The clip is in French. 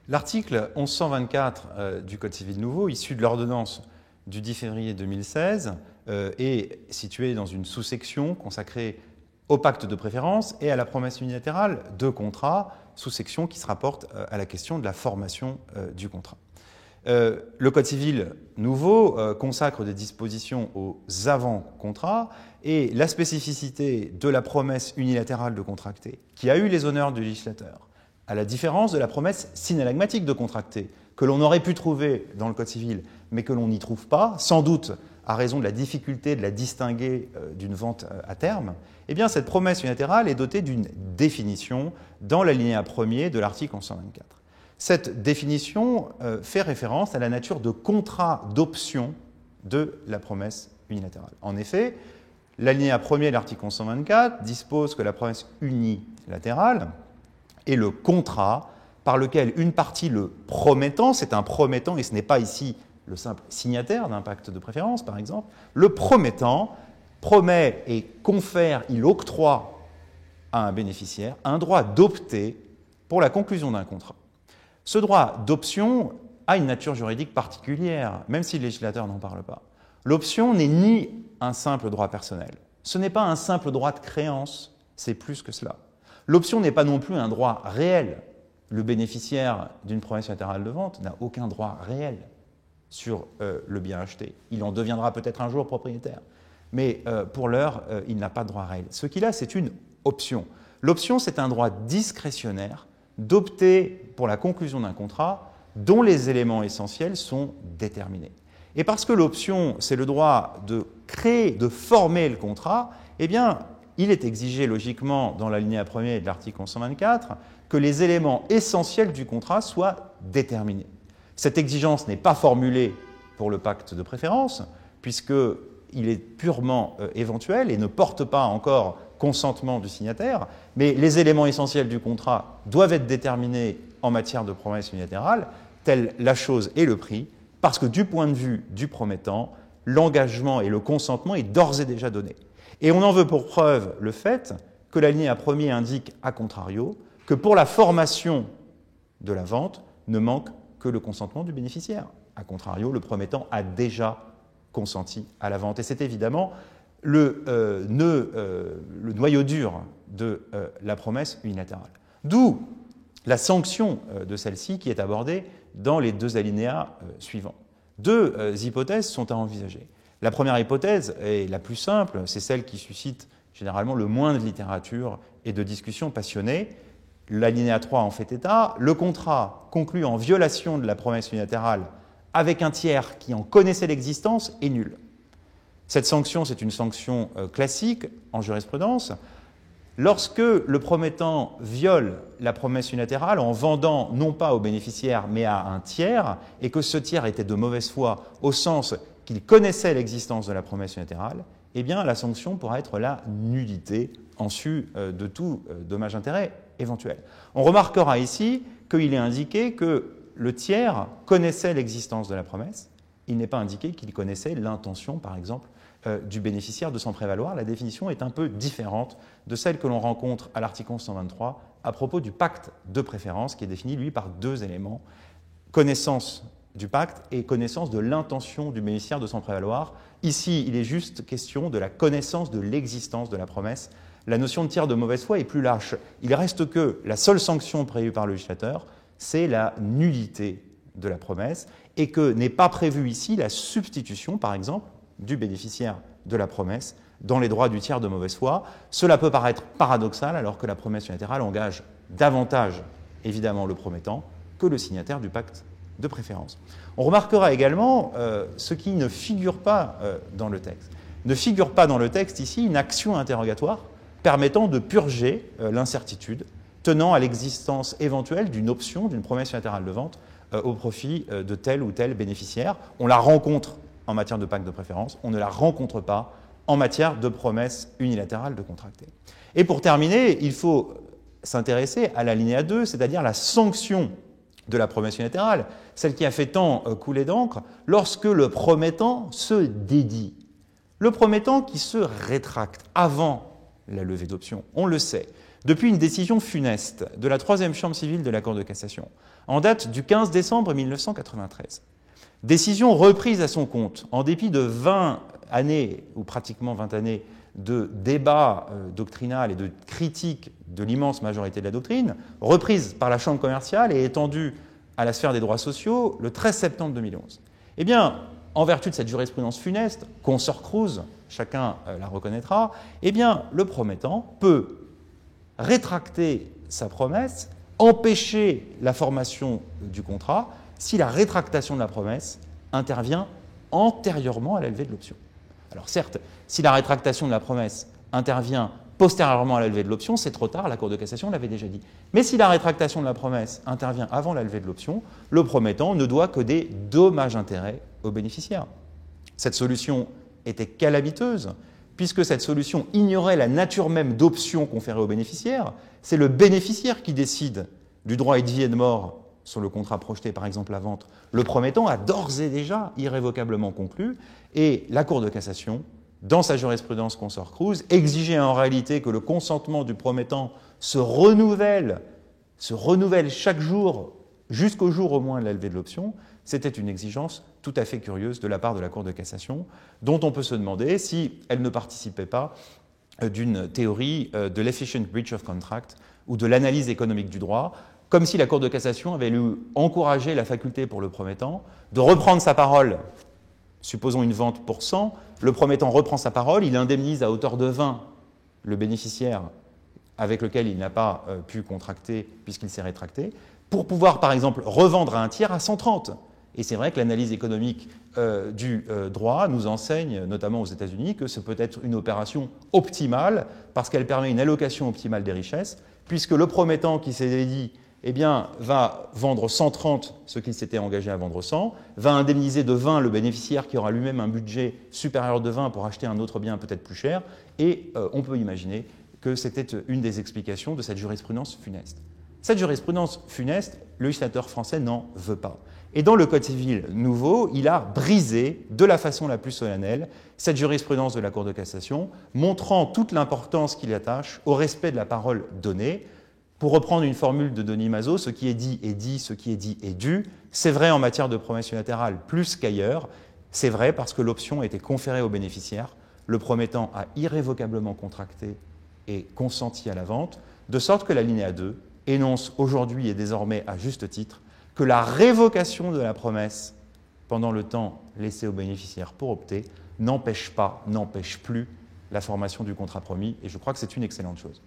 L'article 1124 du Code civil nouveau, issu de l'ordonnance du 10 février 2016, est situé dans une sous-section consacrée au pacte de préférence et à la promesse unilatérale de contrat, sous-section qui se rapporte à la question de la formation du contrat. Le Code civil nouveau consacre des dispositions aux avant-contrats et la spécificité de la promesse unilatérale de contracter, qui a eu les honneurs du législateur, à la différence de la promesse synallagmatique de contracter, que l'on aurait pu trouver dans le Code civil, mais que l'on n'y trouve pas, sans doute à raison de la difficulté de la distinguer d'une vente à terme, eh bien cette promesse unilatérale est dotée d'une définition dans l'alinéa 1er de l'article 1124. Cette définition fait référence à la nature de contrat d'option de la promesse unilatérale. En effet, l'alinéa 1er de l'article 1124 dispose que la promesse unilatérale est le contrat par lequel une partie, le promettant, c'est un promettant et ce n'est pas ici le simple signataire d'un pacte de préférence par exemple, le promettant promet et confère, il octroie à un bénéficiaire un droit d'opter pour la conclusion d'un contrat. Ce droit d'option a une nature juridique particulière, même si le législateur n'en parle pas. L'option n'est ni un simple droit personnel, ce n'est pas un simple droit de créance, c'est plus que cela. L'option n'est pas non plus un droit réel. Le bénéficiaire d'une promesse unilatérale de vente n'a aucun droit réel sur le bien acheté. Il en deviendra peut-être un jour propriétaire, mais pour l'heure, il n'a pas de droit réel. Ce qu'il a, c'est une option. L'option, c'est un droit discrétionnaire d'opter pour la conclusion d'un contrat dont les éléments essentiels sont déterminés. Et parce que l'option, c'est le droit de créer, de former le contrat, eh bien, il est exigé logiquement dans l'alinéa 1er de l'article 1124 que les éléments essentiels du contrat soient déterminés. Cette exigence n'est pas formulée pour le pacte de préférence, puisqu'il est purement éventuel et ne porte pas encore consentement du signataire, mais les éléments essentiels du contrat doivent être déterminés en matière de promesse unilatérale, telle la chose et le prix, parce que du point de vue du promettant, l'engagement et le consentement est d'ores et déjà donné. Et on en veut pour preuve le fait que l'alinéa 1er indique, à contrario, que pour la formation de la vente ne manque que le consentement du bénéficiaire. A contrario, le promettant a déjà consenti à la vente. Et c'est évidemment le noyau dur de la promesse unilatérale. D'où la sanction de celle-ci qui est abordée dans les deux alinéas suivants. Deux hypothèses sont à envisager. La première hypothèse est la plus simple, c'est celle qui suscite généralement le moins de littérature et de discussions passionnées. L'alinéa 3 en fait état. Le contrat conclu en violation de la promesse unilatérale avec un tiers qui en connaissait l'existence est nul. Cette sanction, c'est une sanction classique en jurisprudence. Lorsque le promettant viole la promesse unilatérale en vendant non pas au bénéficiaire mais à un tiers, et que ce tiers était de mauvaise foi au sens qu'il connaissait l'existence de la promesse unilatérale, eh bien la sanction pourra être la nullité en sus de tout dommage-intérêt éventuel. On remarquera ici qu'il est indiqué que le tiers connaissait l'existence de la promesse. Il n'est pas indiqué qu'il connaissait l'intention, par exemple, du bénéficiaire de s'en prévaloir. La définition est un peu différente de celle que l'on rencontre à l'article 1123 à propos du pacte de préférence, qui est défini, lui, par deux éléments, connaissance du pacte et connaissance de l'intention du bénéficiaire de s'en prévaloir. Ici, il est juste question de la connaissance de l'existence de la promesse. La notion de tiers de mauvaise foi est plus lâche. Il reste que la seule sanction prévue par le législateur, c'est la nullité de la promesse, et que n'est pas prévue ici la substitution, par exemple, du bénéficiaire de la promesse dans les droits du tiers de mauvaise foi. Cela peut paraître paradoxal alors que la promesse unilatérale engage davantage, évidemment, le promettant que le signataire du pacte de préférence. On remarquera également ce qui ne figure pas dans le texte. Ne figure pas dans le texte ici une action interrogatoire permettant de purger l'incertitude tenant à l'existence éventuelle d'une option, d'une promesse unilatérale de vente au profit de tel ou tel bénéficiaire. On la rencontre en matière de pacte de préférence, on ne la rencontre pas en matière de promesse unilatérale de contracter. Et pour terminer, il faut s'intéresser à l'alinéa 2, c'est-à-dire la sanction de la promesse unilatérale, celle qui a fait tant couler d'encre, lorsque le promettant se dédie. Le promettant qui se rétracte avant la levée d'option, on le sait. depuis une décision funeste de la troisième chambre civile de la Cour de cassation, en date du 15 décembre 1993. Décision reprise à son compte, en dépit de 20 années, ou pratiquement 20 années, de débats doctrinal et de critiques de l'immense majorité de la doctrine, reprise par la Chambre commerciale et étendue à la sphère des droits sociaux le 13 septembre 2011. Eh bien, en vertu de cette jurisprudence funeste, consort Cruz, chacun la reconnaîtra, eh bien, le promettant peut rétracter sa promesse, empêcher la formation du contrat, si la rétractation de la promesse intervient antérieurement à la levée de l'option. Alors certes, si la rétractation de la promesse intervient postérieurement à la levée de l'option, c'est trop tard, la Cour de cassation l'avait déjà dit. Mais si la rétractation de la promesse intervient avant la levée de l'option, le promettant ne doit que des dommages-intérêts aux bénéficiaires. Cette solution était calamiteuse, puisque cette solution ignorait la nature même d'option conférée aux bénéficiaires. C'est le bénéficiaire qui décide du droit et de vie et de mort sur le contrat projeté, par exemple la vente. Le promettant a d'ores et déjà irrévocablement conclu, et la Cour de cassation, dans sa jurisprudence consort Cruz, exigeait en réalité que le consentement du promettant se renouvelle chaque jour, jusqu'au jour au moins de la levée de l'option. C'était une exigence tout à fait curieuse de la part de la Cour de cassation, dont on peut se demander si elle ne participait pas d'une théorie de l'efficient breach of contract ou de l'analyse économique du droit, comme si la Cour de cassation avait encouragé la faculté pour le promettant de reprendre sa parole. Supposons une vente pour 100, le promettant reprend sa parole, il indemnise à hauteur de 20 le bénéficiaire avec lequel il n'a pas pu contracter puisqu'il s'est rétracté, pour pouvoir par exemple revendre à un tiers à 130. Et c'est vrai que l'analyse économique du droit nous enseigne, notamment aux États-Unis, que ce peut être une opération optimale parce qu'elle permet une allocation optimale des richesses, puisque le promettant qui s'est dit eh bien, va vendre 130 ce qu'il s'était engagé à vendre 100, va indemniser de 20 le bénéficiaire qui aura lui-même un budget supérieur de 20 pour acheter un autre bien peut-être plus cher, et on peut imaginer que c'était une des explications de cette jurisprudence funeste. Cette jurisprudence funeste, le législateur français n'en veut pas. Et dans le Code civil nouveau, il a brisé de la façon la plus solennelle cette jurisprudence de la Cour de cassation, montrant toute l'importance qu'il attache au respect de la parole donnée. Pour reprendre une formule de Denis Mazo, ce qui est dit, ce qui est dit est dû. C'est vrai en matière de promesse unilatérale plus qu'ailleurs. C'est vrai parce que l'option a été conférée au bénéficiaire. Le promettant a irrévocablement contracté et consenti à la vente, de sorte que l'alinéa 2 énonce aujourd'hui et désormais à juste titre que la révocation de la promesse pendant le temps laissé au bénéficiaire pour opter n'empêche plus la formation du contrat promis, et je crois que c'est une excellente chose.